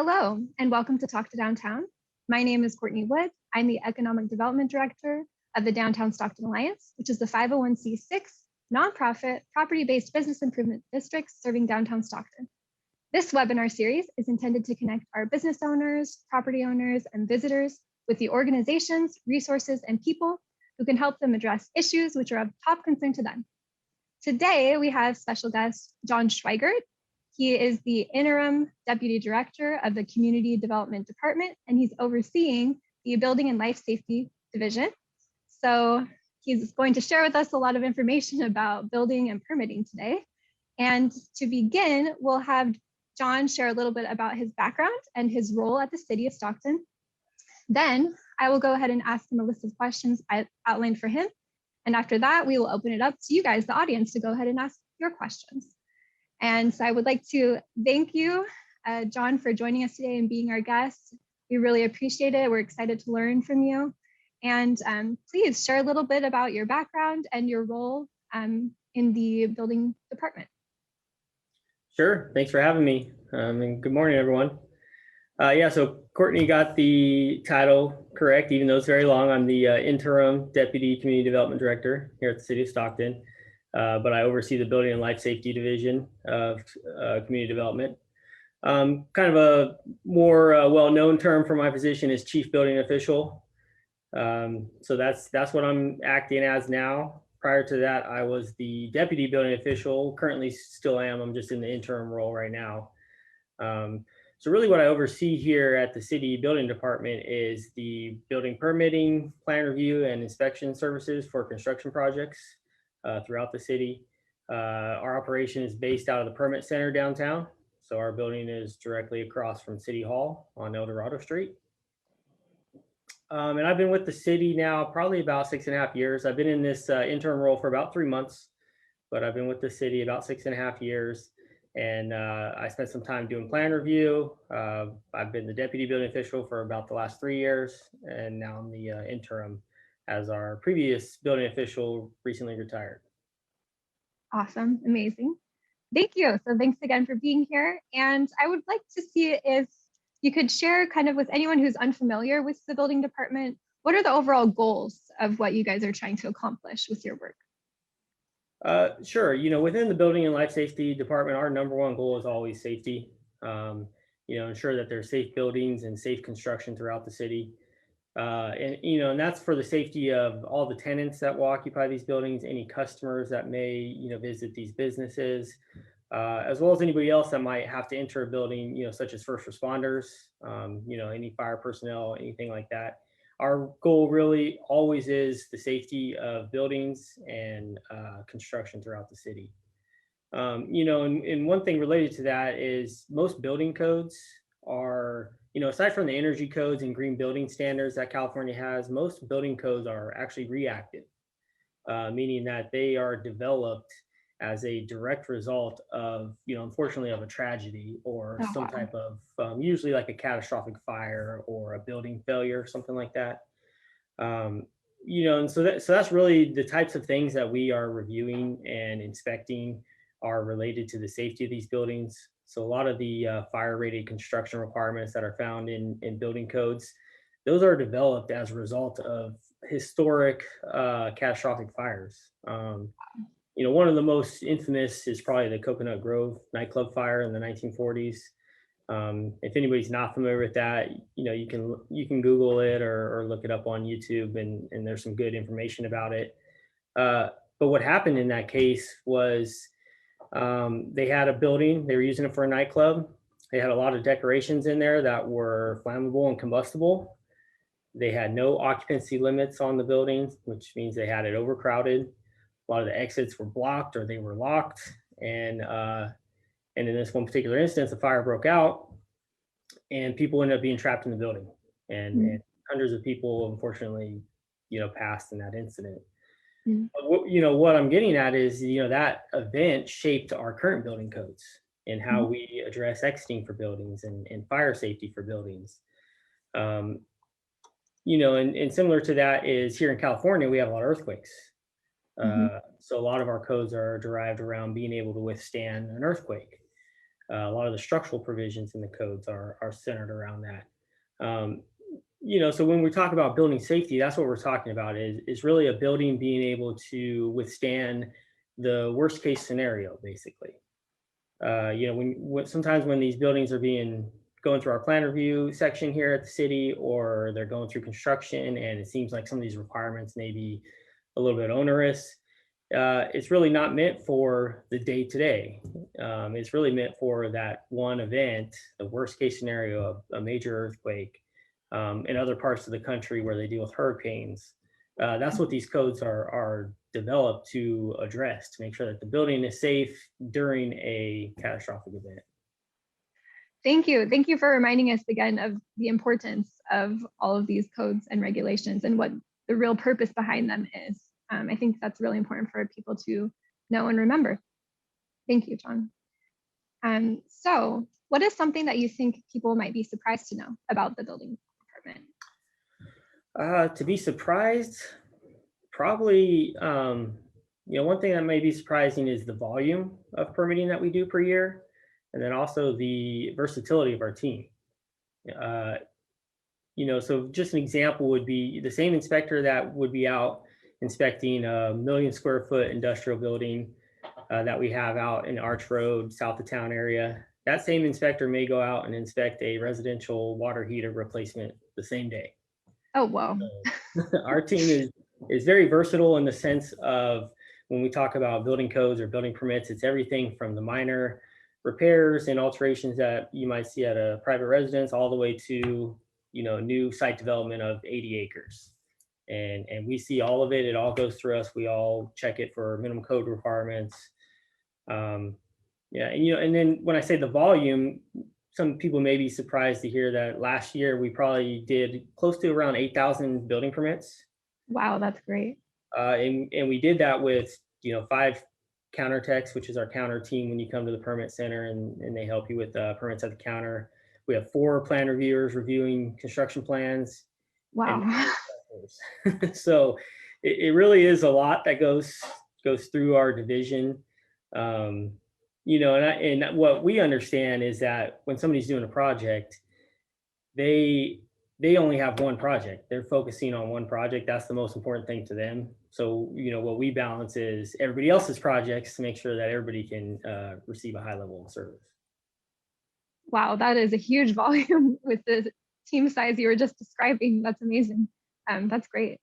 Hello, and welcome to Talk to Downtown. My name is Courtney Wood. I'm the Economic Development Director of the Downtown Stockton Alliance, which is the 501c6 nonprofit property-based business improvement district serving downtown Stockton. This webinar series is intended to connect our business owners, property owners, and visitors with the organizations, resources, and people who can help them address issues which are of top concern to them. Today, we have special guest John Schweigerdt. He is the interim deputy director of the Community Development Department, and he's overseeing the Building and Life Safety Division. So he's going to share with us a lot of information about building and permitting today. And to begin, we'll have John share a little bit about his background and his role at the City of Stockton. Then I will go ahead and ask him a list of questions I outlined for him. And after that, we will open it up to you guys, the audience, to go ahead and ask your questions. And so I would like to thank you, John, for joining us today and being our guest. We really appreciate it. We're excited to learn from you. And please share a little bit about your background and your role in the building department. Sure, thanks for having me. And good morning, everyone. So Courtney got the title correct, even though it's very long. I'm the interim deputy community development director here at the City of Stockton. But I oversee the Building and Life Safety Division of Community Development. Kind of a more well-known term for my position is Chief Building Official. So that's what I'm acting as now. Prior to that, I was the Deputy Building Official. Currently still am. I'm just in the interim role right now. So really what I oversee here at the City Building Department is the building permitting, plan review, and inspection services for construction projects throughout the city. Our operation is based out of the Permit Center downtown. So our building is directly across from City Hall on El Dorado Street. And I've been with the city now probably about 6.5 years. I've been in this interim role for about 3 months, but I've been with the city about 6.5 years. And I spent some time doing plan review. I've been the deputy building official for about the last 3 years, and now I'm the interim, as our previous building official recently retired. Awesome, amazing. Thank you. So thanks again for being here. And I would like to see if you could share kind of with anyone who's unfamiliar with the building department, what are the overall goals of what you guys are trying to accomplish with your work? Sure. Within the Building and Life Safety Department, our number one goal is always safety. Ensure that there's safe buildings and safe construction throughout the city. And that's for the safety of all the tenants that will occupy these buildings, any customers that may, visit these businesses, as well as anybody else that might have to enter a building, such as first responders, any fire personnel, anything like that. Our goal really always is the safety of buildings and construction throughout the city. And one thing related to that is most building codes are, aside from the energy codes and green building standards that California has, most building codes are actually reactive, meaning that they are developed as a direct result of, unfortunately, of a tragedy or some type of, usually like a catastrophic fire or a building failure, something like that. And so that's really the types of things that we are reviewing and inspecting are related to the safety of these buildings. So a lot of the fire rated construction requirements that are found in building codes, those are developed as a result of historic catastrophic fires. One of the most infamous is probably the Coconut Grove nightclub fire in the 1940s. If anybody's not familiar with that, you can Google it or look it up on YouTube, and there's some good information about it. But what happened in that case was they had a building, they were using it for a nightclub. They had a lot of decorations in there that were flammable and combustible. They had no occupancy limits on the buildings, which means they had it overcrowded. A lot of the exits were blocked or they were locked. And in this one particular instance, the fire broke out and people ended up being trapped in the building. And hundreds of people, unfortunately, passed in that incident. What I'm getting at is, that event shaped our current building codes and how we address exiting for buildings and fire safety for buildings. And similar to that is here in California, we have a lot of earthquakes. So a lot of our codes are derived around being able to withstand an earthquake. A lot of the structural provisions in the codes are centered around that. Um, so when we talk about building safety, that's what we're talking about is really a building being able to withstand the worst case scenario, basically. Sometimes when these buildings are going through our plan review section here at the city, or they're going through construction, and it seems like some of these requirements may be a little bit onerous, it's really not meant for the day to day. It's really meant for that one event, the worst case scenario of a major earthquake, in other parts of the country where they deal with hurricanes. That's what these codes are developed to address, to make sure that the building is safe during a catastrophic event. Thank you. Thank you for reminding us again of the importance of all of these codes and regulations and what the real purpose behind them is. I think that's really important for people to know and remember. Thank you, John. So what is something that you think people might be surprised to know about the building department? To be surprised, probably, one thing that may be surprising is the volume of permitting that we do per year, and then also the versatility of our team. So just an example would be the same inspector that would be out inspecting a 1,000,000 square foot industrial building that we have out in Arch Road, south of town area. That same inspector may go out and inspect a residential water heater replacement the same day. Oh, wow. So our team is very versatile in the sense of when we talk about building codes or building permits, it's everything from the minor repairs and alterations that you might see at a private residence all the way to, new site development of 80 acres. And we see all of it. It all goes through us. We all check it for minimum code requirements. And then when I say the volume, some people may be surprised to hear that last year we probably did close to around 8,000 building permits. Wow, that's great. And we did that with 5 counter techs, which is our counter team when you come to the permit center, and they help you with permits at the counter. We have 4 plan reviewers reviewing construction plans. Wow. So it really is a lot that goes through our division. And what we understand is that when somebody's doing a project, they only have one project. They're focusing on one project. That's the most important thing to them. So, what we balance is everybody else's projects to make sure that everybody can receive a high level of service. Wow, that is a huge volume with the team size you were just describing. That's amazing. That's great.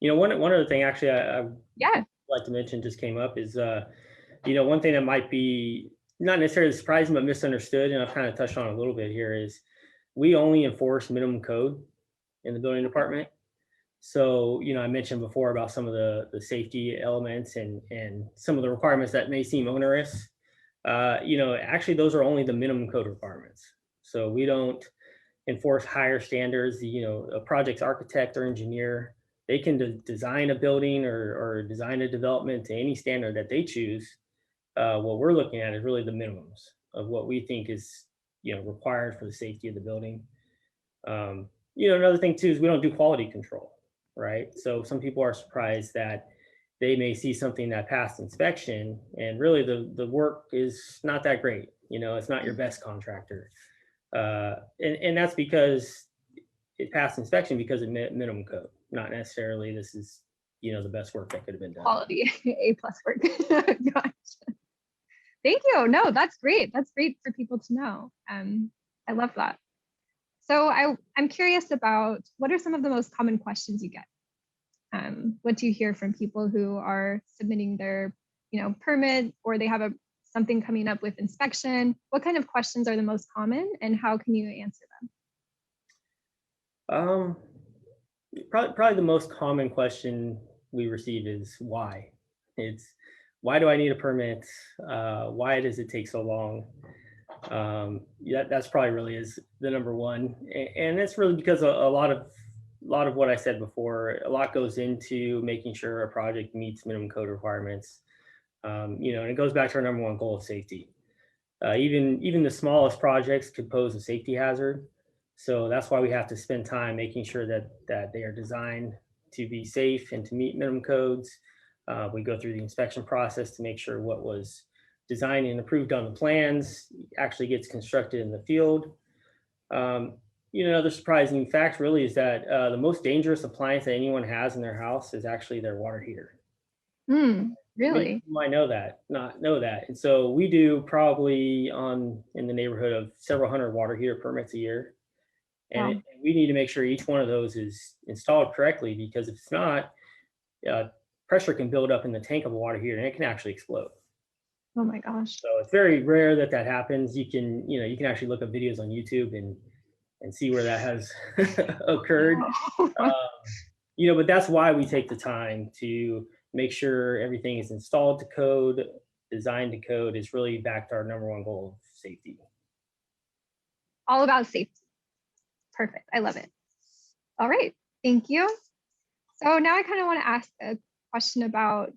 One other thing actually I Yeah. like to mention just came up is, one thing that might be not necessarily surprising, but misunderstood, and I've kind of touched on a little bit here, is we only enforce minimum code in the building department. So, I mentioned before about some of the safety elements and some of the requirements that may seem onerous. Actually, those are only the minimum code requirements. So we don't enforce higher standards. A project's architect or engineer, they can design a building or design a development to any standard that they choose. What we're looking at is really the minimums of what we think is required for the safety of the building. Another thing too is we don't do quality control, right? So some people are surprised that they may see something that passed inspection, and really the work is not that great. It's not your best contractor, and that's because it passed inspection because it met minimum code, not necessarily this is the best work that could have been done. Quality A+ work. Gotcha. Thank you. No, that's great. That's great for people to know. I love that. So I'm curious about what are some of the most common questions you get? What do you hear from people who are submitting their, permit, or they have something coming up with inspection? What kind of questions are the most common, and how can you answer them? Probably the most common question we receive is why. It's why do I need a permit? Why does it take so long? That's probably really is the number one, and it's really because a lot of what I said before, a lot goes into making sure a project meets minimum code requirements. And it goes back to our number one goal of safety. Even the smallest projects could pose a safety hazard. So that's why we have to spend time making sure that they are designed to be safe and to meet minimum codes. We go through the inspection process to make sure what was designed and approved on the plans, actually gets constructed in the field. Another surprising fact really is that the most dangerous appliance that anyone has in their house is actually their water heater. Many Really? people might not know that. And so we do probably in the neighborhood of several hundred water heater permits a year. And Wow. we need to make sure each one of those is installed correctly, because if it's not, pressure can build up in the tank of a water heater and it can actually explode. Oh my gosh. So it's very rare that happens. You can actually look up videos on YouTube and see where that has occurred. Wow. But that's why we take the time to make sure everything is installed to code, designed to code. Is really back to our number one goal of safety. All about safety. Perfect. I love it. All right. Thank you. So now I kind of want to ask a question about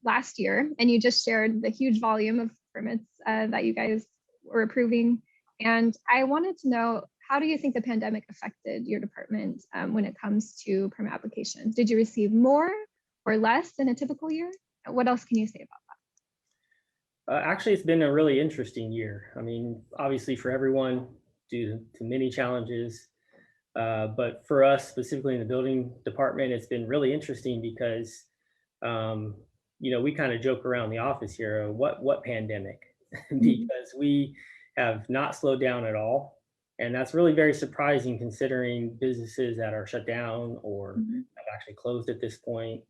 last year, and you just shared the huge volume of permits that you guys were approving. And I wanted to know, how do you think the pandemic affected your department when it comes to permit applications? Did you receive more or less than a typical year? What else can you say about that? Actually, it's been a really interesting year. I mean, obviously for everyone, due to many challenges. But for us, specifically in the building department, it's been really interesting because, we kind of joke around the office here, what pandemic? Because we have not slowed down at all. And that's really very surprising considering businesses that are shut down or have actually closed at this point,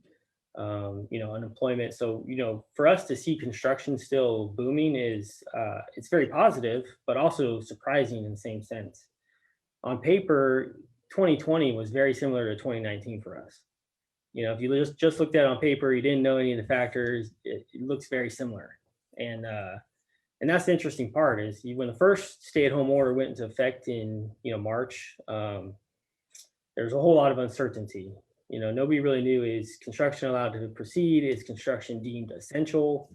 unemployment. So, for us to see construction still booming it's very positive, but also surprising in the same sense. On paper, 2020 was very similar to 2019 for us. If you just looked at it on paper, you didn't know any of the factors, it looks very similar. And that's the interesting part is when the first stay-at-home order went into effect in March, there's a whole lot of uncertainty. Nobody really knew, is construction allowed to proceed? Is construction deemed essential?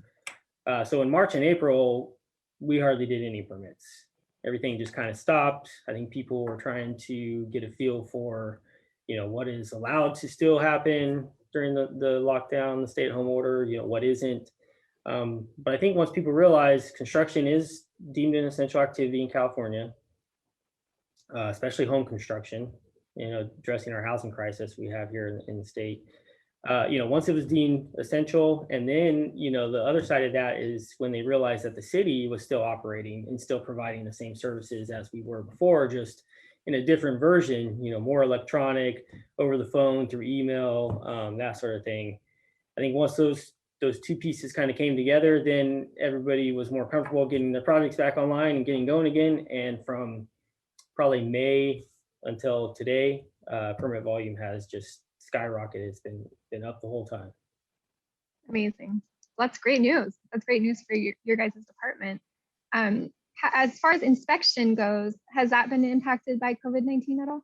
So in March and April, we hardly did any permits. Everything just kind of stopped. I think people were trying to get a feel for, what is allowed to still happen during the lockdown, the stay-at-home order, what isn't. But I think once people realize construction is deemed an essential activity in California, especially home construction, addressing our housing crisis we have here in the state. Once it was deemed essential, and then, the other side of that is when they realized that the city was still operating and still providing the same services as we were before, just in a different version, more electronic, over the phone, through email, that sort of thing. I think once those two pieces kind of came together, then everybody was more comfortable getting their projects back online and getting going again. And from probably May until today, permit volume has just skyrocketed. It's been up the whole time. Amazing. Well, that's great news. That's great news for your guys' department. As far as inspection goes, has that been impacted by COVID-19 at all?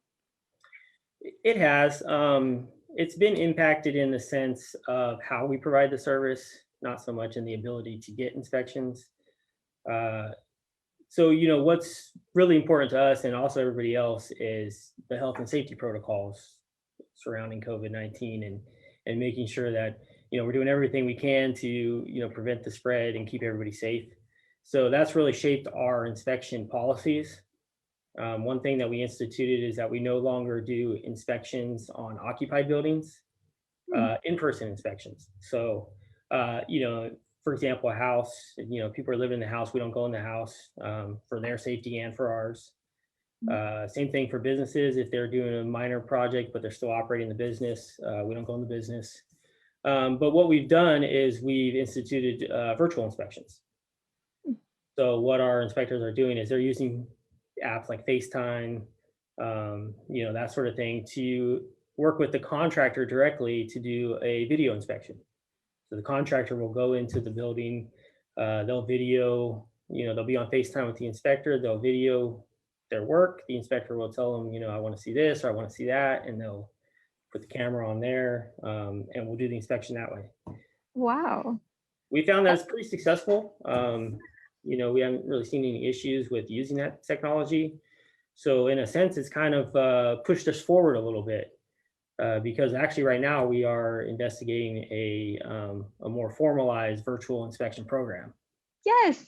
It has. It's been impacted in the sense of how we provide the service, not so much in the ability to get inspections. So, what's really important to us and also everybody else is the health and safety protocols surrounding COVID-19 and making sure that, we're doing everything we can to, prevent the spread and keep everybody safe. So that's really shaped our inspection policies. One thing that we instituted is that we no longer do inspections on occupied buildings, in-person inspections. So, for example, a house, people are living in the house, we don't go in the house for their safety and for ours. Same thing for businesses. If they're doing a minor project, but they're still operating the business, we don't go in the business. But what we've done is we've instituted virtual inspections. So what our inspectors are doing is they're using apps like FaceTime, that sort of thing, to work with the contractor directly to do a video inspection. So the contractor will go into the building, they'll video, they'll be on FaceTime with the inspector, they'll video their work. The inspector will tell them, I want to see this or I want to see that, and they'll put the camera on there, and we'll do the inspection that way. Wow. We found that it's pretty successful. We haven't really seen any issues with using that technology. So in a sense, it's kind of pushed us forward a little bit. Because actually right now we are investigating a more formalized virtual inspection program. Yes,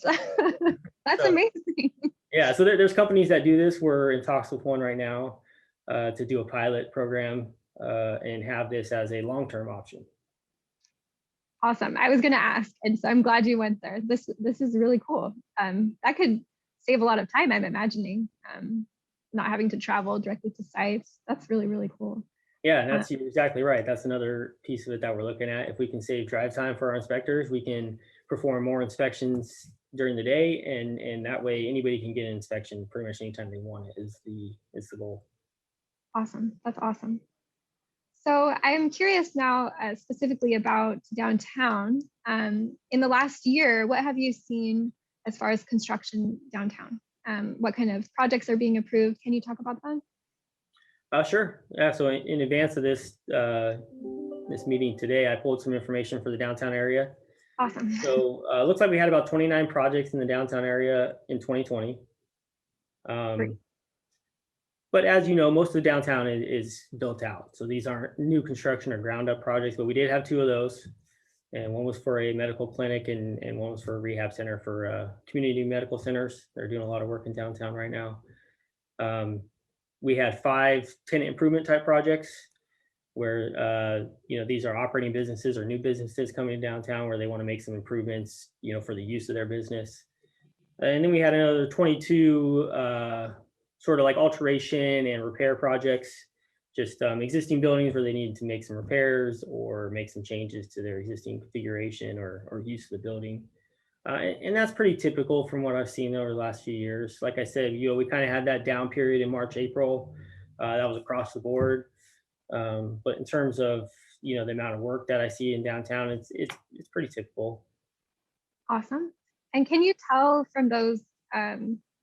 that's So, amazing. yeah, so there's companies that do this. We're in talks with one right now to do a pilot program and have this as a long-term option. Awesome. I was going to ask, and so I'm glad you went there. This is really cool. That could save a lot of time, I'm imagining, not having to travel directly to sites. That's really, really cool. Yeah, and you're exactly right. That's another piece of it that we're looking at. If we can save drive time for our inspectors, we can perform more inspections during the day, and that way anybody can get an inspection pretty much anytime they want it is the goal. Awesome. That's awesome. So I'm curious now specifically about downtown. In the last year, what have you seen as far as construction downtown? What kind of projects are being approved? Can you talk about that? Sure. Yeah. So in advance of this this meeting today, I pulled some information for the downtown area. Awesome. So it looks like we had about 29 projects in the downtown area in 2020. Great. But as you know, most of the downtown is built out. So these aren't new construction or ground up projects, but we did have 2 of those. And one was for a medical clinic and one was for a rehab center for community medical centers. They're doing a lot of work in downtown right now. We had 5 tenant improvement type projects where, these are operating businesses or new businesses coming to downtown where they want to make some improvements, for the use of their business. And then we had another 22 sort of like alteration and repair projects, just existing buildings where they needed to make some repairs or make some changes to their existing configuration or use of the building. And that's pretty typical from what I've seen over the last few years. Like I said, we kind of had that down period in March, April. That was across the board. But in terms of, the amount of work that I see in downtown, it's pretty typical. Awesome. And can you tell from those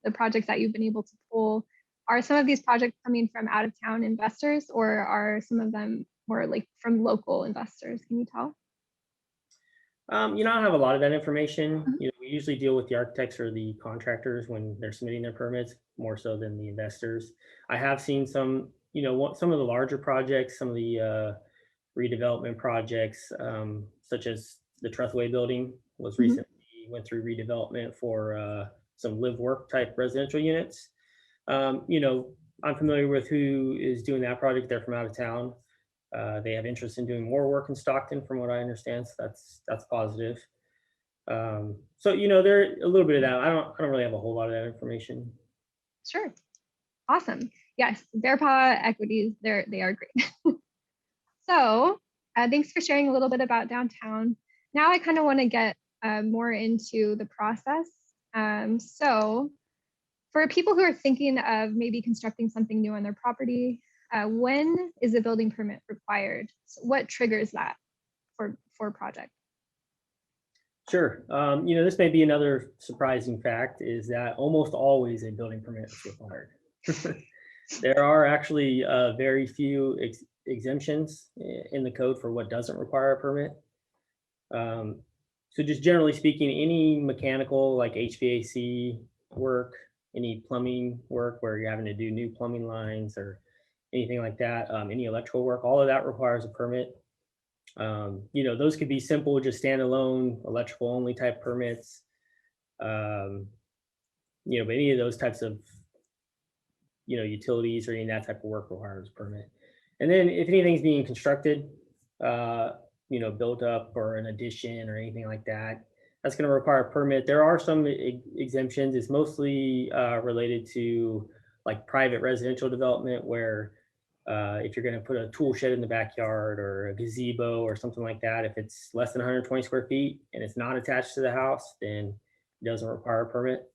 the projects that you've been able to pull, are some of these projects coming from out of town investors or are some of them more like from local investors? Can you tell? I don't have a lot of that information. Mhm. We usually deal with the architects or the contractors when they're submitting their permits more so than the investors. I have seen some, some of the larger projects, some of the redevelopment projects, such as the Trustway building was Mhm. recently went through redevelopment for some live work type residential units. I'm familiar with who is doing that project. They're from out of town. They have interest in doing more work in Stockton, from what I understand. So that's positive. So there a little bit of that. I don't really have a whole lot of that information. Sure. Awesome. Yes, Bear Paw equities, they are great. So thanks for sharing a little bit about downtown. Now I kind of want to get more into the process. So for people who are thinking of maybe constructing something new on their property, when is a building permit required? So what triggers that for a project? Sure. This may be another surprising fact is that almost always a building permit is required. There are actually very few exemptions in the code for what doesn't require a permit. So just generally speaking, any mechanical like HVAC work, any plumbing work where you're having to do new plumbing lines or anything like that, any electrical work, all of that requires a permit. Those could be simple, just standalone electrical only type permits. But any of those types of, utilities or any of that type of work requires a permit. And then if anything's being constructed, built up or an addition or anything like that, that's going to require a permit. There are some exemptions. It's mostly related to like private residential development where if you're going to put a tool shed in the backyard or a gazebo or something like that, if it's less than 120 square feet and it's not attached to the house, then it doesn't require a permit.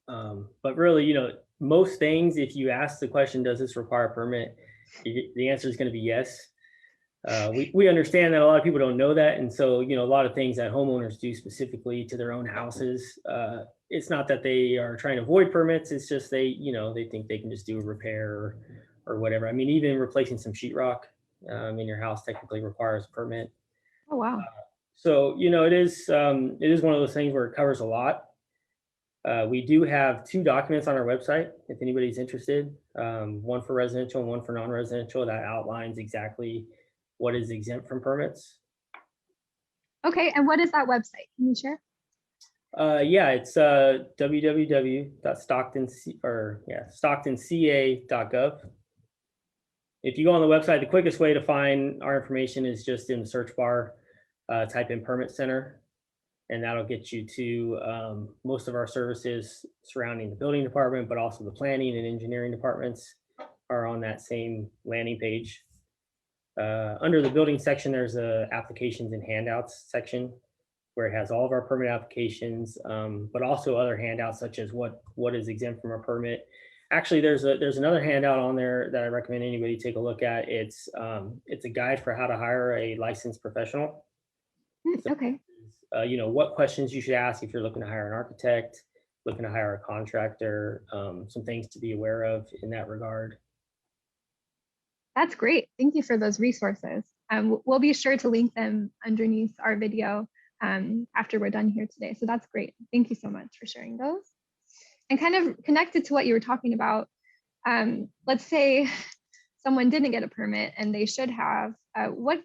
But really, most things, if you ask the question, does this require a permit? The answer is going to be yes. We understand that a lot of people don't know that. And so, a lot of things that homeowners do specifically to their own houses, it's not that they are trying to avoid permits. It's just they think they can just do a repair or whatever. I mean, even replacing some sheetrock in your house technically requires a permit. Oh, wow. So, it is one of those things where it covers a lot. We do have 2 documents on our website if anybody's interested, one for residential and one for non-residential that outlines exactly what is exempt from permits. Okay, and what is that website? Can you share? Yeah, it's www.stocktonca.gov. If you go on the website, the quickest way to find our information is just in the search bar, type in permit center, and that'll get you to most of our services surrounding the building department, but also the planning and engineering departments are on that same landing page. Under the building section, there's a applications and handouts section where it has all of our permit applications, but also other handouts such as what is exempt from a permit. Actually, there's another handout on there that I recommend anybody take a look at. It's a guide for how to hire a licensed professional. So, Okay. what questions you should ask if you're looking to hire an architect, looking to hire a contractor, some things to be aware of in that regard. That's great. Thank you for those resources. We'll be sure to link them underneath our video after we're done here today. So that's great. Thank you so much for sharing those. And kind of connected to what you were talking about, let's say someone didn't get a permit and they should have, what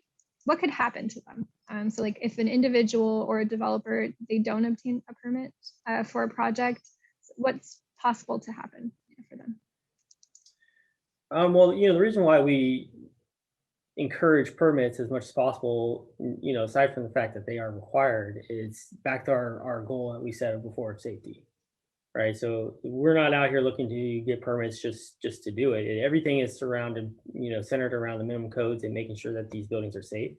could happen to them? So like if an individual or a developer, they don't obtain a permit for a project, what's possible to happen for them? Well, the reason why we encourage permits as much as possible, aside from the fact that they are required, is back to our goal that we set before of safety, right? So we're not out here looking to get permits just to do it. Everything is surrounded, centered around the minimum codes and making sure that these buildings are safe.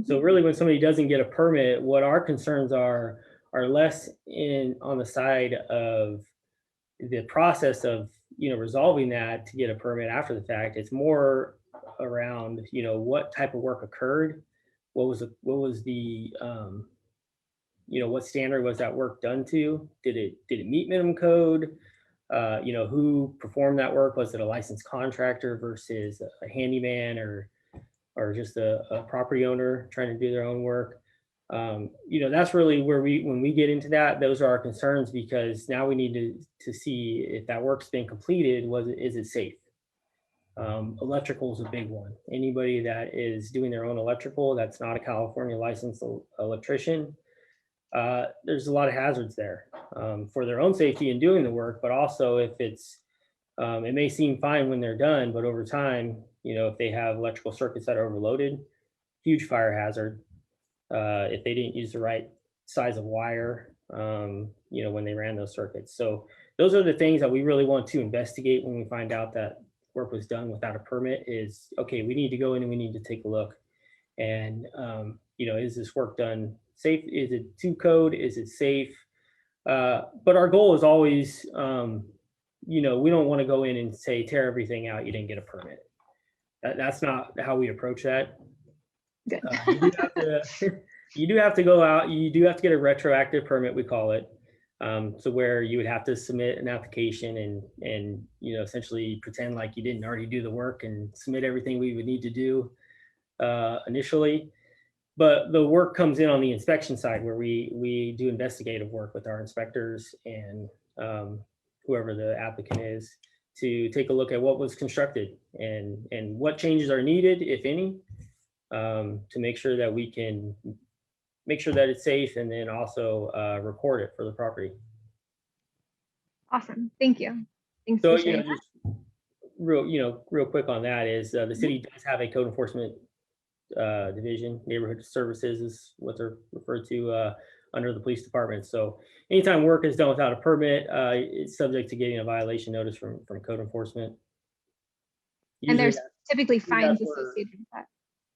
So really, when somebody doesn't get a permit, what our concerns are less on the side of the process of resolving that to get a permit after the fact. It's more around what type of work occurred, what was the what standard was that work done to? Did it meet minimum code? Who performed that work? Was it a licensed contractor versus a handyman or just a property owner trying to do their own work? That's really where when we get into that, those are our concerns, because now we need to see if that work's been completed, is it safe? Electrical is a big one. Anybody that is doing their own electrical, that's not a California licensed electrician, there's a lot of hazards there for their own safety in doing the work, but also if it's, it may seem fine when they're done, but over time, if they have electrical circuits that are overloaded, huge fire hazard. If they didn't use the right size of wire, when they ran those circuits. So those are the things that we really want to investigate when we find out that work was done without a permit. Is okay, we need to go in and we need to take a look. And, is this work done safe? Is it to code? Is it safe? But our goal is always, we don't want to go in and say, tear everything out, you didn't get a permit. That's not how we approach that. Good. You do have to go out. You do have to get a retroactive permit, we call it. So where you would have to submit an application and essentially pretend like you didn't already do the work and submit everything we would need to do initially. But the work comes in on the inspection side, where we do investigative work with our inspectors and whoever the applicant is, to take a look at what was constructed and what changes are needed, if any, to make sure that we can make sure that it's safe, and then also record it for the property. Awesome. Thank you. Thanks So, for sharing just real quick on that is the city does have a code enforcement division. Neighborhood services is what they're referred to under the police department. So anytime work is done without a permit, it's subject to getting a violation notice from code enforcement. And there's typically fines that's where- associated with that.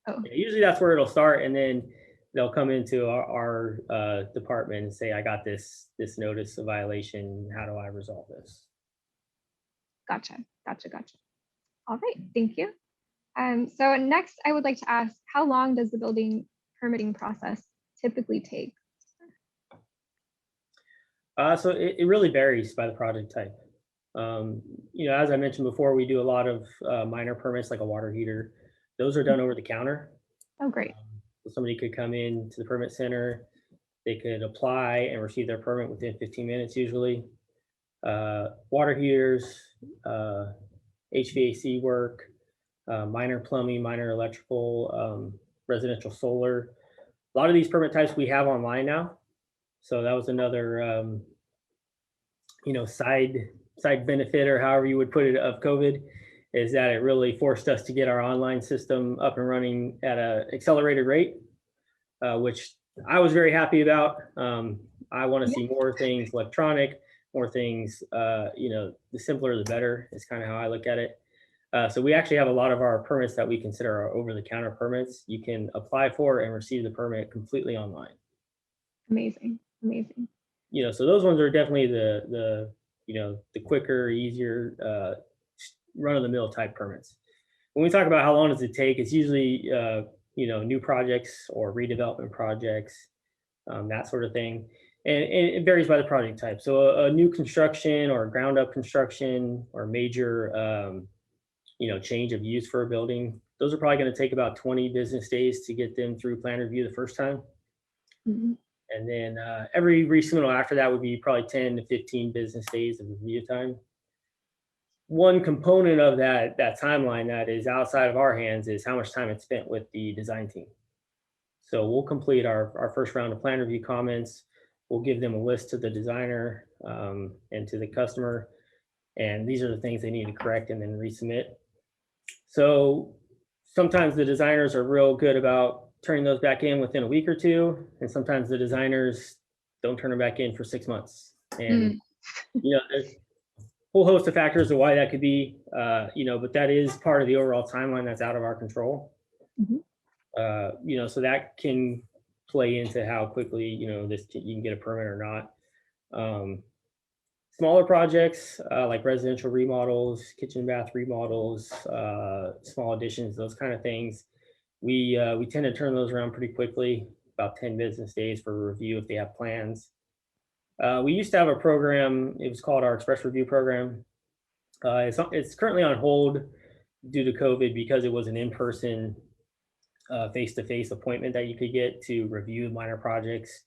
Oh, Yeah, usually that's where it'll start, and then they'll come into our department and say, I got this notice of violation. How do I resolve this? gotcha. All right, thank you. So next, I would like to ask, how long does the building permitting process typically take? So it really varies by the project type. As I mentioned before, we do a lot of minor permits, like a water heater. Those are done over the counter. Oh, great. So somebody could come in to the permit center, they could apply and receive their permit within 15 minutes usually. Water heaters, HVAC work, minor plumbing, minor electrical, residential solar. A lot of these permit types we have online now. So that was another, side benefit, or however you would put it, of COVID, is that it really forced us to get our online system up and running at an accelerated rate, which I was very happy about. I want to see more things electronic, more things, the simpler the better is kind of how I look at it. So we actually have a lot of our permits that we consider our over-the-counter permits. You can apply for and receive the permit completely online. Amazing, amazing. So those ones are definitely the quicker, easier, run-of-the-mill type permits. When we talk about how long does it take, it's usually new projects or redevelopment projects, that sort of thing. And it varies by the project type. So a new construction or ground up construction or major change of use for a building, those are probably going to take about 20 business days to get them through plan review the first time. Mm-hmm. And then every resubmittal after that would be probably 10 to 15 business days of review time. One component of that timeline that is outside of our hands is how much time it's spent with the design team. So we'll complete our first round of plan review comments. We'll give them a list to the designer and to the customer. And these are the things they need to correct and then resubmit. So sometimes the designers are real good about turning those back in within a week or two. And sometimes the designers don't turn them back in for 6 months. And, there's a whole host of factors of why that could be, but that is part of the overall timeline that's out of our control. Mm-hmm. So that can play into how quickly, you can get a permit or not. Smaller projects like residential remodels, kitchen and bath remodels, small additions, those kind of things, we tend to turn those around pretty quickly, about 10 business days for review if they have plans. We used to have a program, it was called our Express Review Program. It's currently on hold due to COVID because it was an in-person, face-to-face appointment that you could get to review minor projects.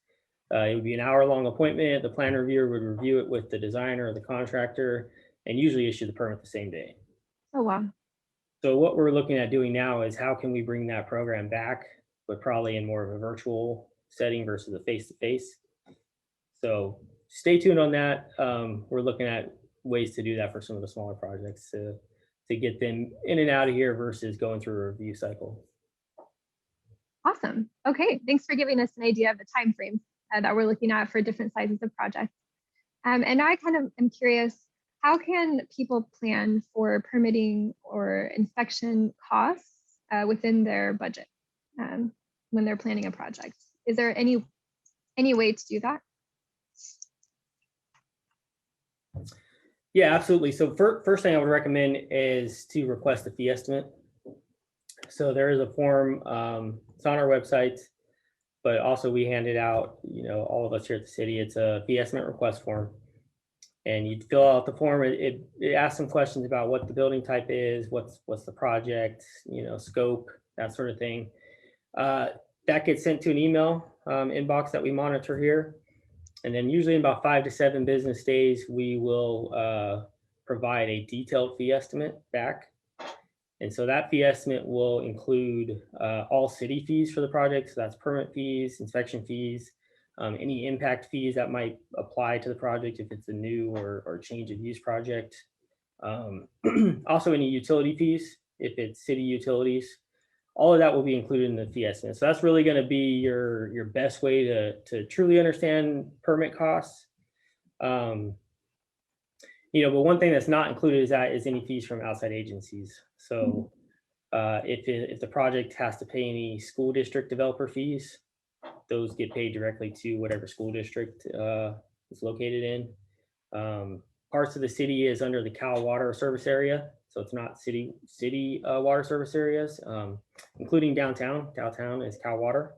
It would be an hour-long appointment. The plan reviewer would review it with the designer or the contractor and usually issue the permit the same day. Oh, wow. So what we're looking at doing now is how can we bring that program back, but probably in more of a virtual setting versus a face-to-face. So stay tuned on that. We're looking at ways to do that for some of the smaller projects to get them in and out of here versus going through a review cycle. Awesome. Okay, thanks for giving us an idea of the time frame that we're looking at for different sizes of projects. And now I kind of am curious, how can people plan for permitting or inspection costs within their budget when they're planning a project? Is there any way to do that? Yeah, absolutely. So first thing I would recommend is to request a fee estimate. So there is a form, it's on our website, but also we hand it out, all of us here at the city. It's a fee estimate request form. And you fill out the form. It asks some questions about what the building type is, what's the project, scope, that sort of thing. That gets sent to an email inbox that we monitor here. And then usually in about 5 to 7 business days, we will provide a detailed fee estimate back. And so that fee estimate will include all city fees for the project. So that's permit fees, inspection fees, any impact fees that might apply to the project if it's a new or change of use project. Also any utility fees, if it's city utilities. All of that will be included in the fee estimate. So that's really going to be your best way to truly understand permit costs. But one thing that's not included is any fees from outside agencies. So if the project has to pay any school district developer fees, those get paid directly to whatever school district is located in. Parts of the city is under the Cal Water service area. So it's not city water service areas, including downtown. Downtown is Cal Water.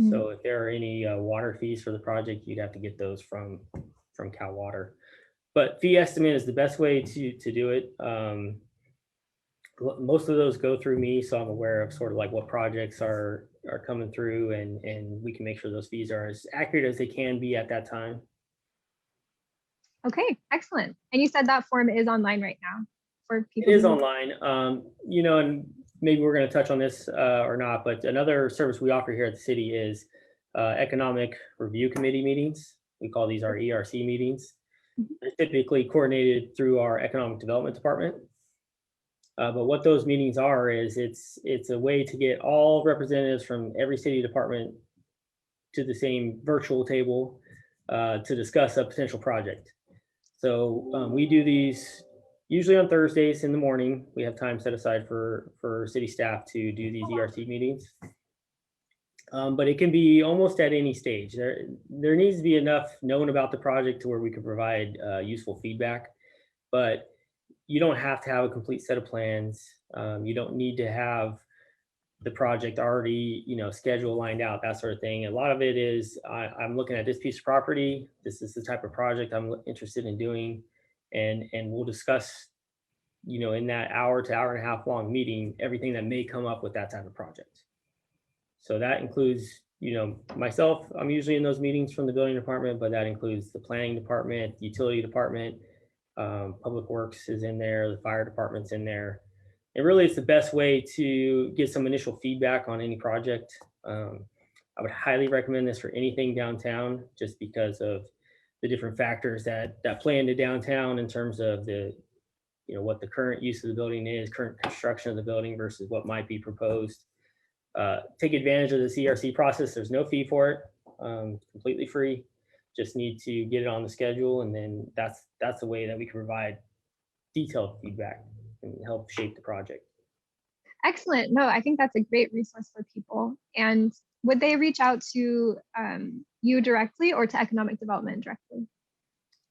Mm-hmm. So if there are any water fees for the project, you'd have to get those from Cal Water. But fee estimate is the best way to do it. Most of those go through me, so I'm aware of sort of like what projects are coming through, and we can make sure those fees are as accurate as they can be at that time. Okay, excellent. And you said that form is online right now for people. It is online. And maybe we're going to touch on this or not, but another service we offer here at the city is economic review committee meetings. We call these our ERC meetings. Mhm. They're typically coordinated through our economic development department. But what those meetings are is it's a way to get all representatives from every city department to the same virtual table to discuss a potential project. So we do these usually on Thursdays in the morning. We have time set aside for city staff to do these ERC meetings. But it can be almost at any stage. There needs to be enough known about the project to where we can provide useful feedback. But you don't have to have a complete set of plans. You don't need to have the project already, schedule lined out, that sort of thing. A lot of it is I'm looking at this piece of property. This is the type of project I'm interested in doing, and we'll discuss, in that hour to hour and a half long meeting, everything that may come up with that type of project. So that includes, myself. I'm usually in those meetings from the building department, but that includes the planning department, the utility department, public works is in there, the fire department's in there. And really, it's the best way to get some initial feedback on any project. I would highly recommend this for anything downtown, just because of the different factors that play into downtown in terms of what the current use of the building is, current construction of the building versus what might be proposed. Take advantage of the CRC process. There's no fee for it, completely free. Just need to get it on the schedule, and then that's the way that we can provide detailed feedback and help shape the project. Excellent. No, I think that's a great resource for people. And would they reach out to you directly or to economic development directly?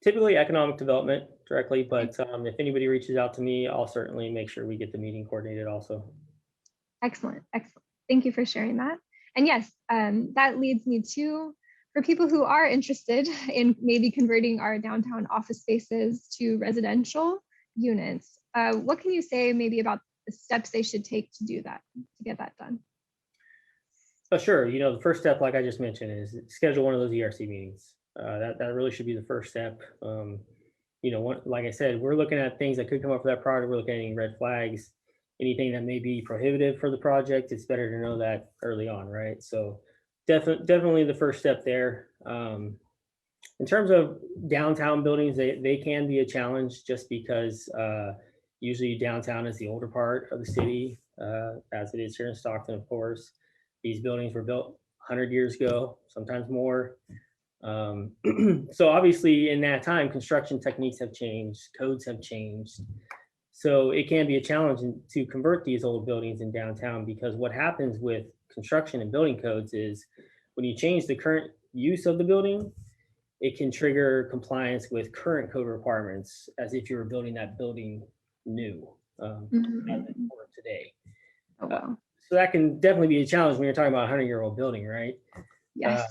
Typically economic development directly, but if anybody reaches out to me, I'll certainly make sure we get the meeting coordinated also. Excellent. Excellent. Thank you for sharing that. And yes, that leads me to, for people who are interested in maybe converting our downtown office spaces to residential units, what can you say maybe about the steps they should take to do that, to get that done? Sure. The first step, like I just mentioned, is schedule one of those ERC meetings. That really should be the first step. Like I said, we're looking at things that could come up for that project. We're looking at any red flags, anything that may be prohibitive for the project. It's better to know that early on, right? So definitely the first step there. In terms of downtown buildings, they can be a challenge just because usually downtown is the older part of the city, as it is here in Stockton, of course. These buildings were built 100 years ago, sometimes more. So obviously in that time, construction techniques have changed, codes have changed. So it can be a challenge to convert these old buildings in downtown, because what happens with construction and building codes is when you change the current use of the building, it can trigger compliance with current code requirements as if you were building that building new for today. Oh, wow. So that can definitely be a challenge when you're talking about a 100-year-old building, right? Yes.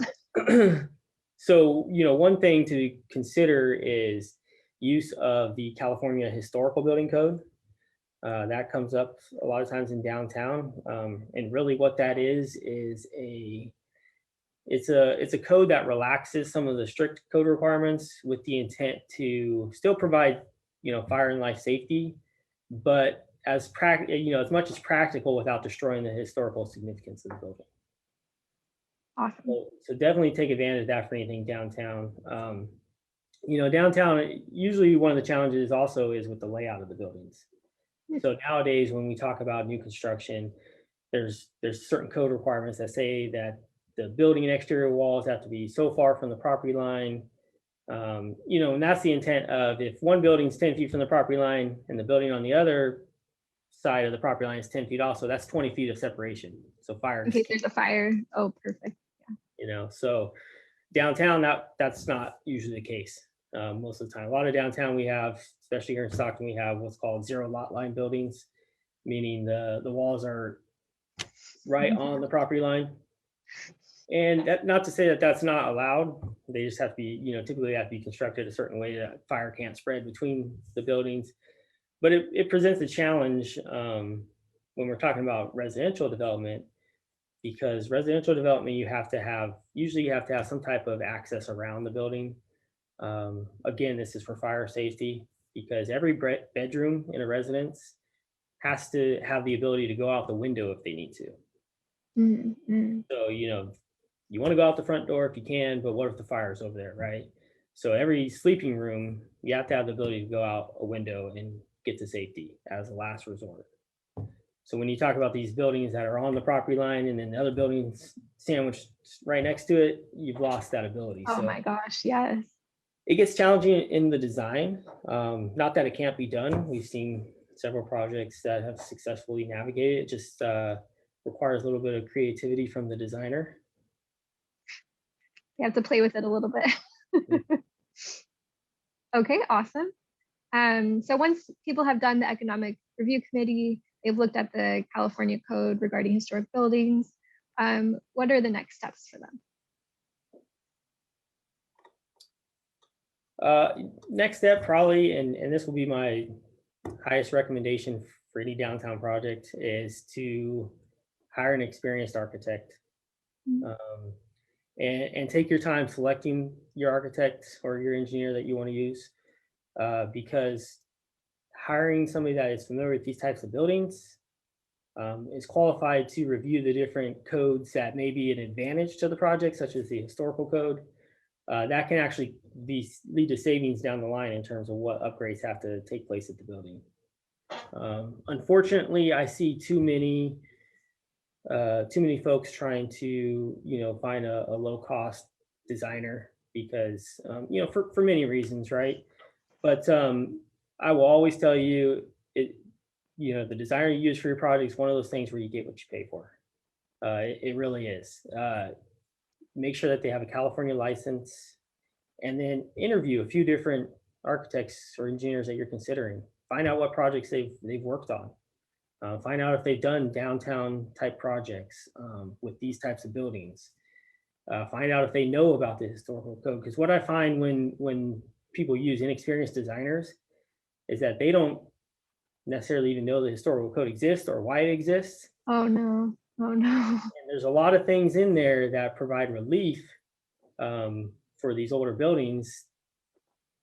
So, one thing to consider is use of the California Historical Building Code. That comes up a lot of times in downtown. And really what that is it's a code that relaxes some of the strict code requirements with the intent to still provide, fire and life safety, but as much as practical without destroying the historical significance of the building. Awesome. So definitely take advantage of that for anything downtown. Downtown, usually one of the challenges also is with the layout of the buildings. So nowadays, when we talk about new construction, there's certain code requirements that say that the building and exterior walls have to be so far from the property line. And that's the intent of, if one building's 10 feet from the property line and the building on the other side of the property line is 10 feet also, that's 20 feet of separation. So fire. In case there's a fire. Oh, perfect. So downtown, that's not usually the case most of the time. A lot of downtown we have, especially here in Stockton, we have what's called zero lot line buildings, meaning the walls are right on the property line. And that, not to say that that's not allowed. They just have to be, typically have to be constructed a certain way that fire can't spread between the buildings. But it presents a challenge when we're talking about residential development, because residential development, you have to have some type of access around the building. Again, this is for fire safety, because every bedroom in a residence has to have the ability to go out the window if they need to. Mm-hmm. So, you want to go out the front door if you can, but what if the fire's over there, right? So every sleeping room, you have to have the ability to go out a window and get to safety as a last resort. So when you talk about these buildings that are on the property line and then the other buildings sandwiched right next to it, you've lost that ability. Oh So my gosh, yes. it gets challenging in the design. Not that it can't be done. We've seen several projects that have successfully navigated. It just requires a little bit of creativity from the designer. You have to play with it a little bit. Okay, awesome. So once people have done the economic review committee, they've looked at the California code regarding historic buildings. What are the next steps for them? Next step probably, and this will be my highest recommendation for any downtown project, is to hire an experienced architect. And take your time selecting your architect or your engineer that you want to use, because hiring somebody that is familiar with these types of buildings, is qualified to review the different codes that may be an advantage to the project, such as the historical code, that can actually lead to savings down the line in terms of what upgrades have to take place at the building. Unfortunately, I see too many folks trying to find a low cost designer because for many reasons, right? But I will always tell you, the designer you use for your project is one of those things where you get what you pay for. It really is. Make sure that they have a California license, and then interview a few different architects or engineers that you're considering. Find out what projects they've worked on. Find out if they've done downtown type projects with these types of buildings. Find out if they know about the historical code. Because what I find when people use inexperienced designers is that they don't necessarily even know the historical code exists or why it exists. Oh no, oh no. And there's a lot of things in there that provide relief for these older buildings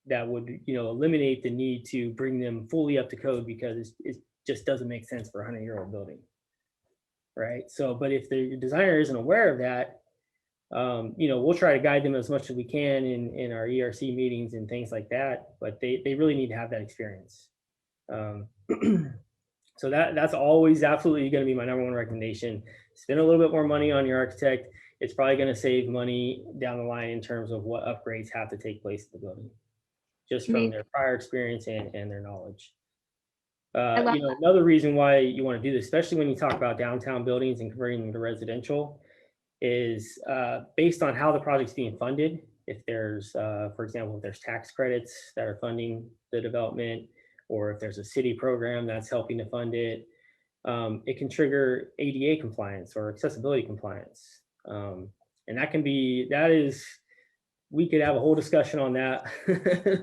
that would eliminate the need to bring them fully up to code, because it just doesn't make sense for a 100-year-old building, right? So, but if the designer isn't aware of that, we'll try to guide them as much as we can in our ERC meetings and things like that, but they really need to have that experience. So that's always absolutely going to be my number one recommendation. Spend a little bit more money on your architect. It's probably going to save money down the line in terms of what upgrades have to take place in the building, just from their prior experience and their knowledge. Another reason why you want to do this, especially when you talk about downtown buildings and converting them to residential, is based on how the project's being funded. If there's, for example, if there's tax credits that are funding the development, or if there's a city program that's helping to fund it, it can trigger ADA compliance or accessibility compliance. And we could have a whole discussion on that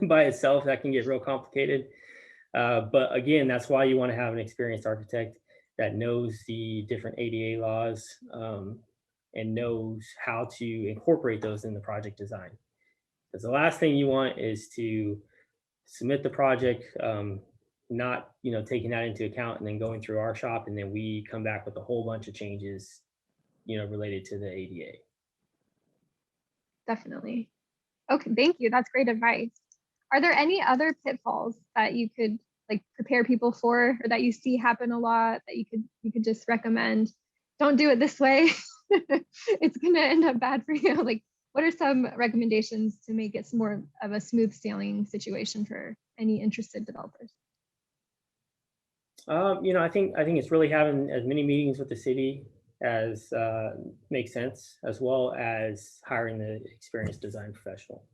by itself. That can get real complicated. But again, that's why you want to have an experienced architect that knows the different ADA laws and knows how to incorporate those in the project design. Because the last thing you want is to submit the project, not taking that into account, and then going through our shop, and then we come back with a whole bunch of changes related to the ADA. Definitely. Okay, thank you. That's great advice. Are there any other pitfalls that you could prepare people for, or that you see happen a lot, that you could just recommend? Don't do it this way. It's gonna end up bad for you. What are some recommendations to make it more of a smooth sailing situation for any interested developers? I think it's really having as many meetings with the city as makes sense, as well as hiring the experienced design professional.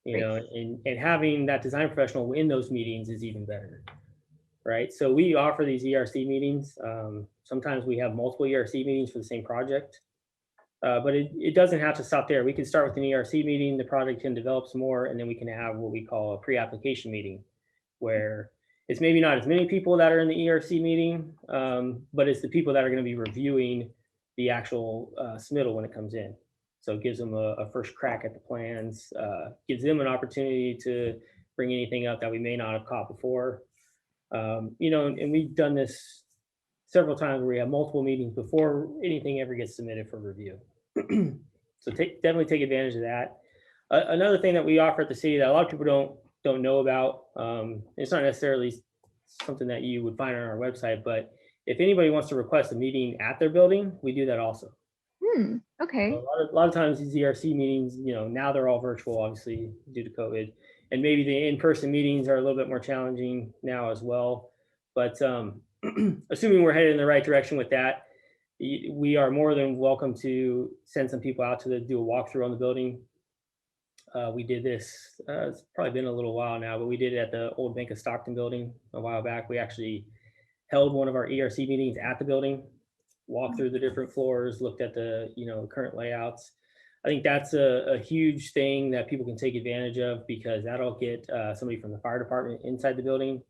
And having that design professional in those meetings is even better, right? So we offer these ERC meetings. Sometimes we have multiple ERC meetings for the same project, but it doesn't have to stop there. We can start with an ERC meeting, the project can develop some more, and then we can have what we call a pre-application meeting, where it's maybe not as many people that are in the ERC meeting, but it's the people that are going to be reviewing the actual submittal when it comes in. So it gives them a first crack at the plans, gives them an opportunity to bring anything up that we may not have caught before. And we've done this several times where we have multiple meetings before anything ever gets submitted for review. So definitely take advantage of that. Another thing that we offer at the city that a lot of people don't know about, it's not necessarily something that you would find on our website, but if anybody wants to request a meeting at their building, we do that also. Okay. A lot of times these ERC meetings, now they're all virtual, obviously due to COVID, and maybe the in-person meetings are a little bit more challenging now as well. But assuming we're headed in the right direction with that, we are more than welcome to send some people out to do a walkthrough on the building. We did this, it's probably been a little while now, but we did it at the old Bank of Stockton building a while back. We actually held one of our ERC meetings at the building, walked through the different floors, looked at the current layouts. I think that's a huge thing that people can take advantage of, because that'll get somebody from the fire department inside the building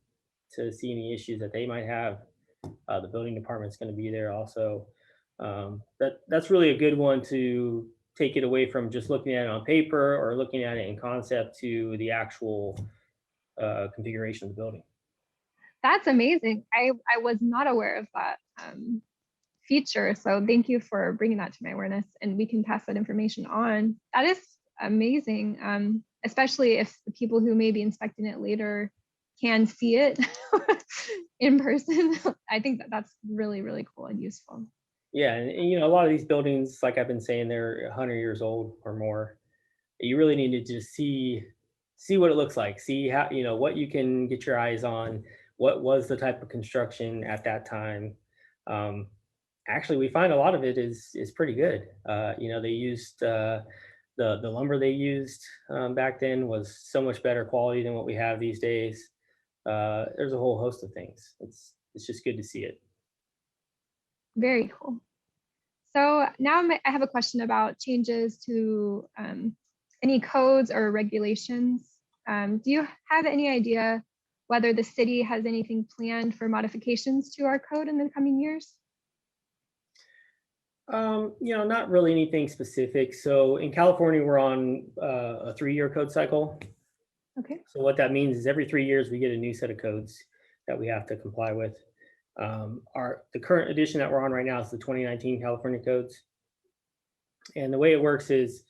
to see any issues that they might have. The building department's going to be there also. That's really a good one to take it away from just looking at it on paper or looking at it in concept to the actual configuration of the building. That's amazing. I was not aware of that feature. So thank you for bringing that to my awareness, and we can pass that information on. That is amazing, especially if the people who may be inspecting it later can see it in person. I think that's really, really cool and useful. Yeah, and a lot of these buildings, like I've been saying, they're 100 years old or more. You really need to just see what it looks like, see how what you can get your eyes on, what was the type of construction at that time. Actually, we find a lot of it is pretty good. They used the lumber they used back then was so much better quality than what we have these days. There's a whole host of things. It's just good to see it. Very cool. So now I have a question about changes to any codes or regulations. Do you have any idea whether the city has anything planned for modifications to our code in the coming years? Not really anything specific. So in California, we're on a 3-year code cycle. Okay. So what that means is every 3 years we get a new set of codes that we have to comply with. The current edition that we're on right now is the 2019 California codes. And the way it works is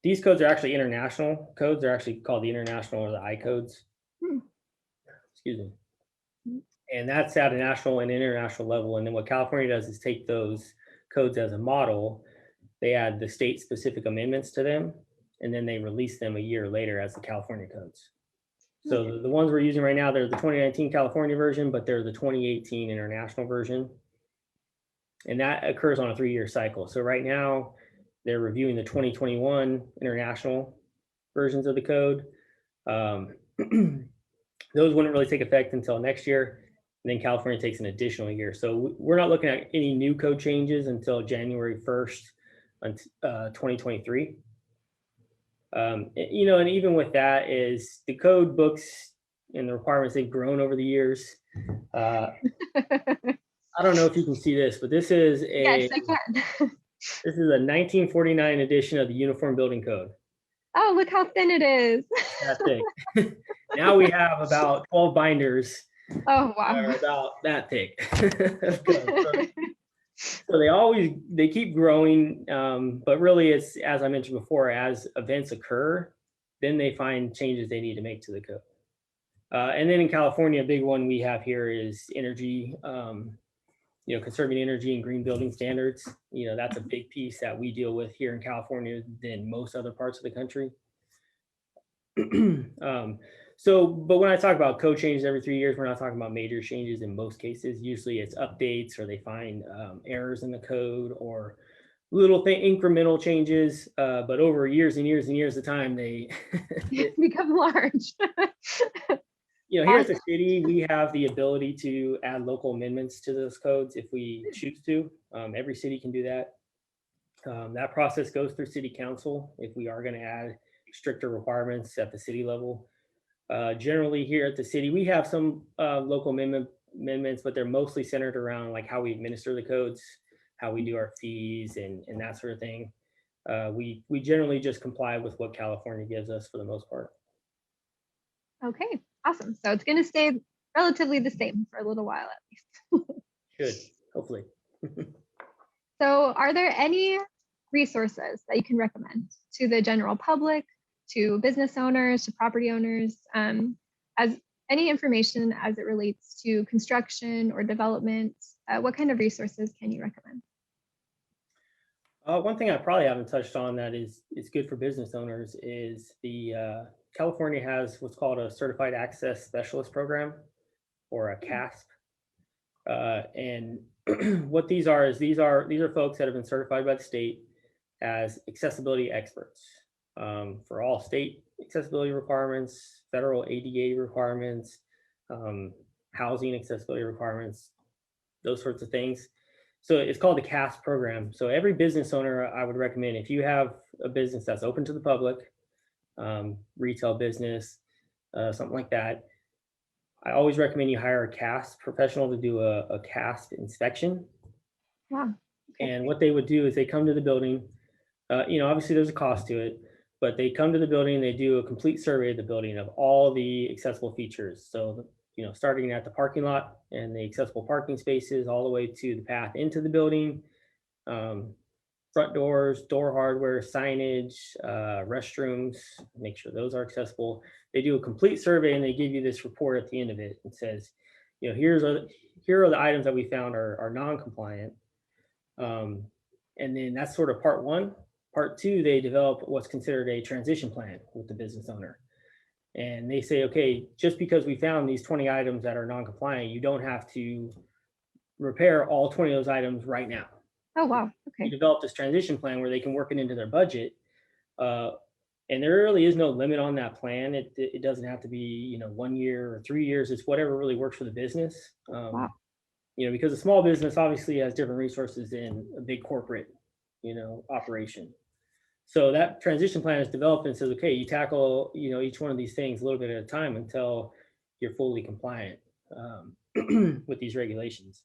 these codes are actually international codes. They're actually called the international or the I codes. Excuse me. And that's at a national and international level. And then what California does is take those codes as a model, they add the state specific amendments to them, and then they release them a year later as the California codes. So the ones we're using right now, they're the 2019 California version, but they're the 2018 international version. And that occurs on a 3-year cycle. So right now they're reviewing the 2021 international versions of the code. Those wouldn't really take effect until next year. And then California takes an additional year. So we're not looking at any new code changes until January 1st, 2023. And even with that is the code books and the requirements, they've grown over the years. I don't know if you can see this, but this is Yes, I can. This is a 1949 edition of the Uniform Building Code. Oh, look how thin it is. That thick. Now we have about 12 binders. Oh, wow. About that thick. So they keep growing, but really it's, as I mentioned before, as events occur, then they find changes they need to make to the code. And then in California, a big one we have here is energy, conserving energy and green building standards. That's a big piece that we deal with here in California than most other parts of the country. But when I talk about code changes every 3 years, we're not talking about major changes in most cases. Usually it's updates, or they find errors in the code, or little incremental changes. But over years and years and years of time, they become large. Here at the city, we have the ability to add local amendments to those codes if we choose to. Every city can do that. That process goes through city council if we are going to add stricter requirements at the city level. Generally here at the city, we have some local amendments, but they're mostly centered around like how we administer the codes, how we do our fees and that sort of thing. We generally just comply with what California gives us for the most part. Okay, awesome. So it's going to stay relatively the same for a little while at least. Should, hopefully. So are there any resources that you can recommend to the general public, to business owners, to property owners, as any information as it relates to construction or development? What kind of resources can you recommend? One thing I probably haven't touched on that is good for business owners is California has what's called a Certified Access Specialist Program, or a CASP. And what these are folks that have been certified by the state as accessibility experts for all state accessibility requirements, federal ADA requirements, housing accessibility requirements, those sorts of things. So it's called the CASP program. So every business owner, I would recommend, if you have a business that's open to the public, retail business, something like that, I always recommend you hire a CASP professional to do a CASP inspection. Wow. Okay. And what they would do is they come to the building, obviously there's a cost to it, but they come to the building, they do a complete survey of the building of all the accessible features. So, starting at the parking lot and the accessible parking spaces, all the way to the path into the building, front doors, door hardware, signage, restrooms, make sure those are accessible. They do a complete survey and they give you this report at the end of it. It says, here are the items that we found are non-compliant. And then that's sort of part one. Part two, they develop what's considered a transition plan with the business owner. And they say, okay, just because we found these 20 items that are non-compliant, you don't have to repair all 20 of those items right now. Oh, wow. Okay. You develop this transition plan where they can work it into their budget. And there really is no limit on that plan. It doesn't have to be, 1 year or 3 years. It's whatever really works for the business. Wow. Because a small business obviously has different resources than a big corporate, operation. So that transition plan is developed and says, okay, you tackle, each one of these things a little bit at a time until you're fully compliant with these regulations.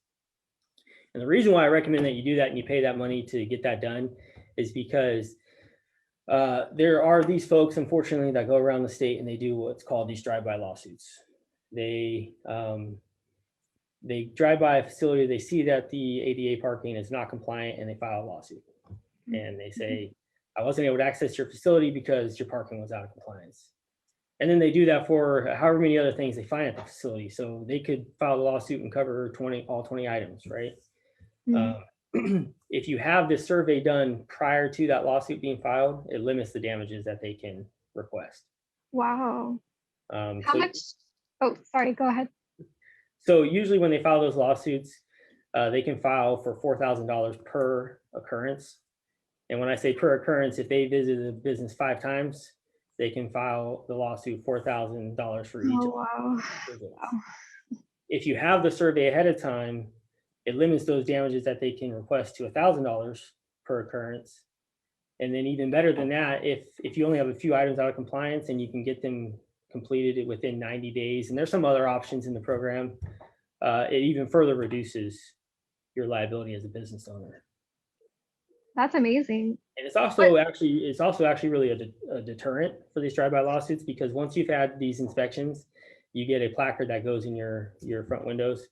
And the reason why I recommend that you do that and you pay that money to get that done is because there are these folks, unfortunately, that go around the state and they do what's called these drive-by lawsuits. They drive by a facility, they see that the ADA parking is not compliant, and they file a lawsuit. And they say, I wasn't able to access your facility because your parking was out of compliance. And then they do that for however many other things they find at the facility. So they could file a lawsuit and cover all 20 items, right? Mm-hmm. If you have this survey done prior to that lawsuit being filed, it limits the damages that they can request. Wow. How much? Oh, sorry, go ahead. So usually when they file those lawsuits, they can file for $4,000 per occurrence. And when I say per occurrence, if they visit the business 5 times, they can file the lawsuit $4,000 for each. Oh, wow. Wow. If you have the survey ahead of time, it limits those damages that they can request to $1,000 per occurrence. And then even better than that, if you only have a few items out of compliance and you can get them completed within 90 days, and there's some other options in the program, it even further reduces your liability as a business owner. That's amazing. And it's also actually really a deterrent for these drive-by lawsuits, because once you've had these inspections, you get a placard that goes in your front windows,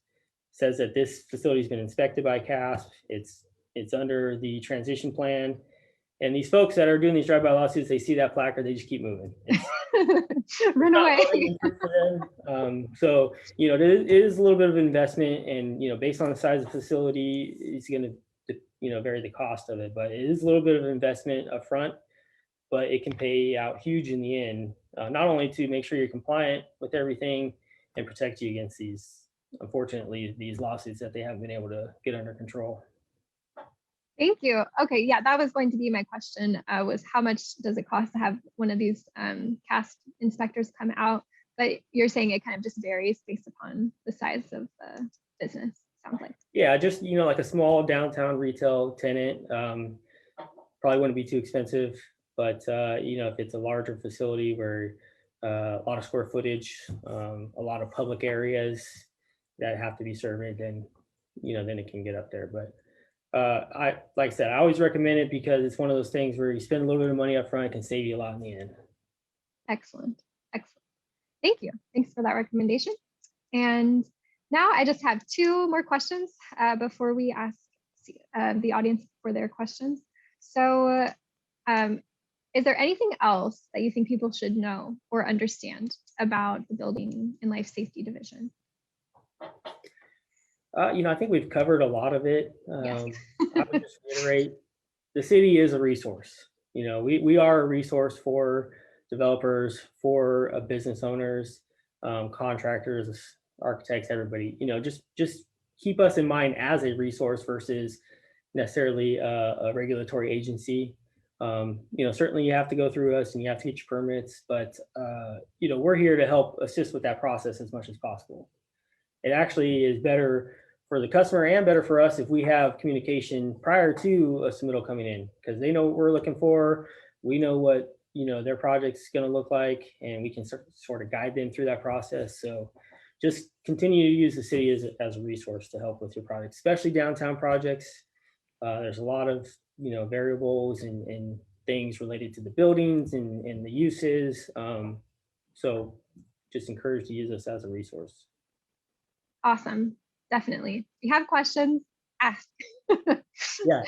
says that this facility has been inspected by CASP. It's under the transition plan. And these folks that are doing these drive-by lawsuits, they see that placard, they just keep moving. Run away. So, it is a little bit of an investment, and, based on the size of the facility, it's going to, vary the cost of it, but it is a little bit of an investment up front, but it can pay out huge in the end, not only to make sure you're compliant with everything and protect you against unfortunately, these lawsuits that they haven't been able to get under control. Thank you. Okay, yeah, that was going to be my question, was how much does it cost to have one of these CASP inspectors come out? But you're saying it kind of just varies based upon the size of the business, sounds like. Yeah, just, like a small downtown retail tenant, probably wouldn't be too expensive. But, if it's a larger facility where a lot of square footage, a lot of public areas that have to be surveyed, then it can get up there. But like I said, I always recommend it because it's one of those things where you spend a little bit of money up front, it can save you a lot in the end. Excellent. Thank you. Thanks for that recommendation. And now I just have 2 more questions before we ask the audience for their questions. So is there anything else that you think people should know or understand about the Building and Life Safety Division? I think we've covered a lot of it. Yes. I would just reiterate, the city is a resource. We are a resource for developers, for business owners, contractors, architects, everybody. Just keep us in mind as a resource versus necessarily a regulatory agency. Certainly you have to go through us and you have to get your permits, but we're here to help assist with that process as much as possible. It actually is better for the customer and better for us if we have communication prior to a submittal coming in, because they know what we're looking for. We know what their project's going to look like, and we can sort of guide them through that process. So just continue to use the city as a resource to help with your project, especially downtown projects. There's a lot of variables and things related to the buildings and the uses. So just encourage to use us as a resource. Awesome. Definitely. If you have questions, ask. Yeah.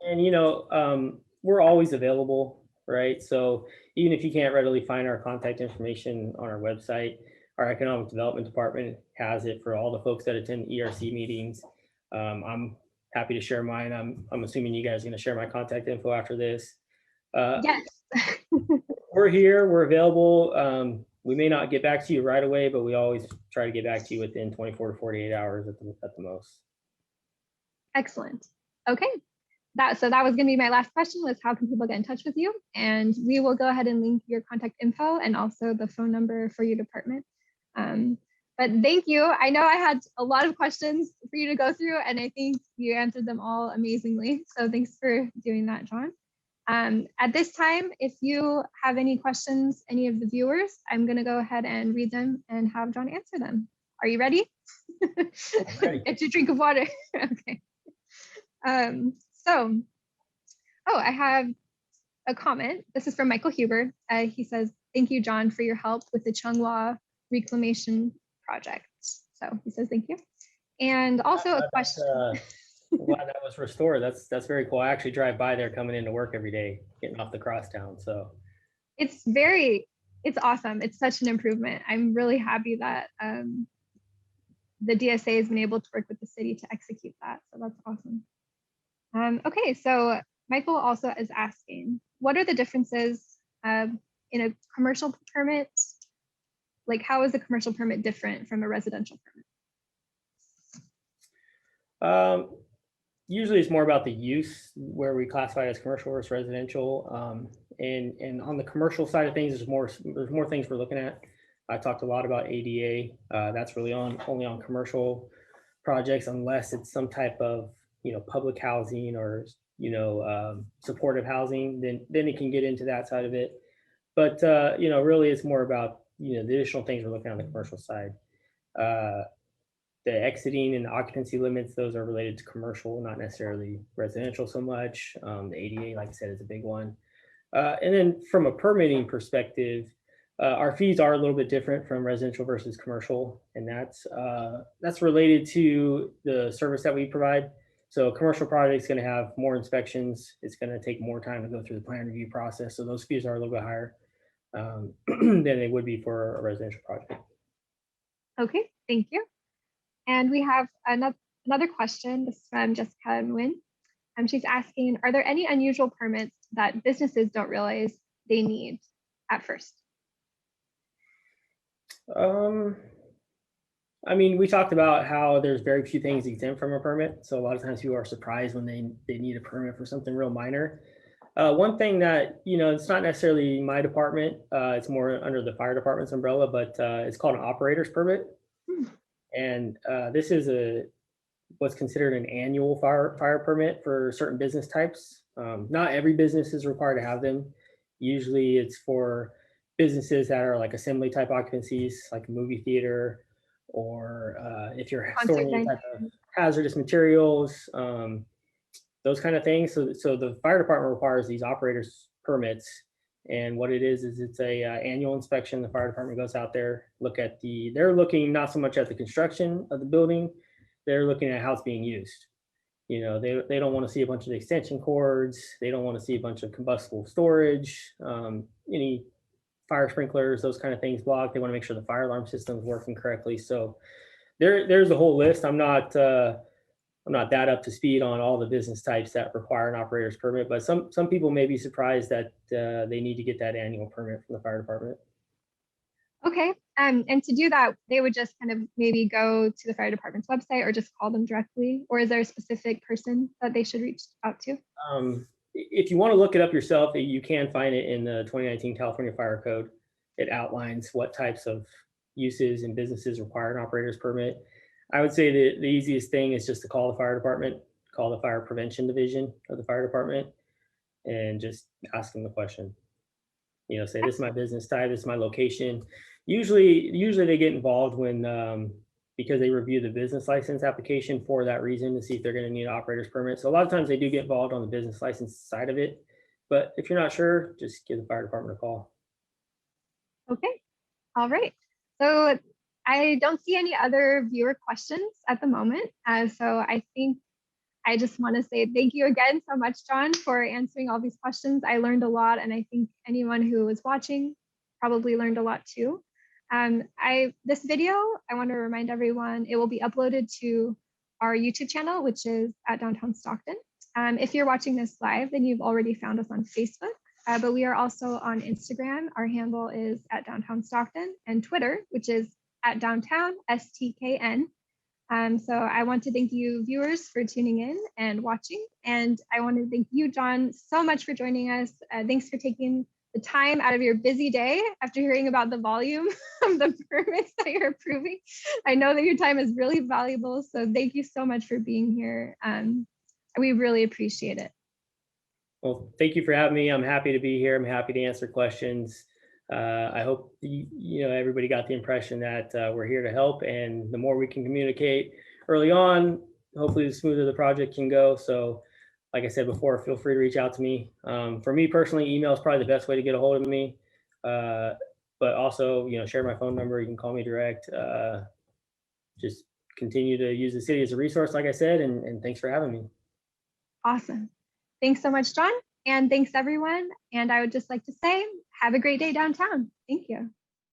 And we're always available, right? So even if you can't readily find our contact information on our website, our economic development department has it for all the folks that attend ERC meetings. I'm happy to share mine. I'm assuming you guys are going to share my contact info after this. Yes. We're here, we're available. We may not get back to you right away, but we always try to get back to you within 24 to 48 hours at the most. Excellent. Okay. So that was going to be my last question, was how can people get in touch with you? And we will go ahead and link your contact info and also the phone number for your department. But thank you. I know I had a lot of questions for you to go through, and I think you answered them all amazingly. So thanks for doing that, John. At this time, if you have any questions, any of the viewers, I'm going to go ahead and read them and have John answer them. Are you ready? I'm ready. Get your drink of water. Okay. I have a comment. This is from Michael Huber. He says, "Thank you, John, for your help with the Chunghwa reclamation project." So he says, "Thank you." And also a question. Glad that was restored. That's very cool. I actually drive by there coming into work every day, getting off the crosstown. So it's awesome. It's such an improvement. I'm really happy that the DSA has been able to work with the city to execute that. So that's awesome. Okay, so Michael also is asking, what are the differences in a commercial permit? Like, how is a commercial permit different from a residential permit? Usually it's more about the use, where we classify it as commercial versus residential. And on the commercial side of things, there's more things we're looking at. I talked a lot about ADA. That's really only on commercial projects, unless it's some type of public housing or supportive housing. Then it can get into that side of it. But really, it's more about the additional things we're looking at on the commercial side. The exiting and the occupancy limits, those are related to commercial, not necessarily residential so much. The ADA, like I said, is a big one. And then from a permitting perspective, our fees are a little bit different from residential versus commercial, and that's related to the service that we provide. So a commercial project is going to have more inspections. It's going to take more time to go through the plan review process. So those fees are a little bit higher than they would be for a residential project. Okay, thank you. And we have another question. This is from Jessica Nguyen. She's asking, are there any unusual permits that businesses don't realize they need at first? We talked about how there's very few things exempt from a permit. So a lot of times people are surprised when they need a permit for something real minor. One thing that, it's not necessarily my department, it's more under the fire department's umbrella, but it's called an operator's permit. And this is what's considered an annual fire permit for certain business types. Not every business is required to have them. Usually it's for businesses that are like assembly type occupancies, like a movie theater, or if you're storing any type of hazardous materials, those kind of things. So the fire department requires these operators permits. And what it is it's a annual inspection. The fire department goes out there, they're looking not so much at the construction of the building, they're looking at how it's being used. They don't want to see a bunch of extension cords. They don't want to see a bunch of combustible storage, any fire sprinklers, those kind of things blocked. They want to make sure the fire alarm system is working correctly. So there's a whole list. I'm not that up to speed on all the business types that require an operator's permit, but some people may be surprised that they need to get that annual permit from the fire department. Okay. And to do that, they would just kind of maybe go to the fire department's website or just call them directly, or is there a specific person that they should reach out to? If you want to look it up yourself, you can find it in the 2019 California Fire Code. It outlines what types of uses and businesses require an operator's permit. I would say the easiest thing is just to call the fire department, call the fire prevention division of the fire department, and just ask them the question. Say, this is my business type, this is my location. Usually they get involved when, because they review the business license application for that reason to see if they're going to need an operator's permit. So a lot of times they do get involved on the business license side of it. But if you're not sure, just give the fire department a call. Okay. All right. So I don't see any other viewer questions at the moment. So I think I just want to say thank you again so much, John, for answering all these questions. I learned a lot, and I think anyone who was watching probably learned a lot too. This video, I want to remind everyone, it will be uploaded to our YouTube channel, which is at Downtown Stockton. If you're watching this live, then you've already found us on Facebook, but we are also on Instagram. Our handle is at Downtown Stockton, and Twitter, which is at Downtown STKN. So I want to thank you viewers for tuning in and watching. And I want to thank you, John, so much for joining us. Thanks for taking the time out of your busy day after hearing about the volume of the permits that you're approving. I know that your time is really valuable. So thank you so much for being here. We really appreciate it. Well, thank you for having me. I'm happy to be here. I'm happy to answer questions. I hope everybody got the impression that we're here to help, and the more we can communicate early on, hopefully the smoother the project can go. So like I said before, feel free to reach out to me. For me personally, email is probably the best way to get a hold of me, but also share my phone number. You can call me direct. Just continue to use the city as a resource, like I said, and thanks for having me. Awesome. Thanks so much, John. And thanks everyone. And I would just like to say, have a great day downtown. Thank you.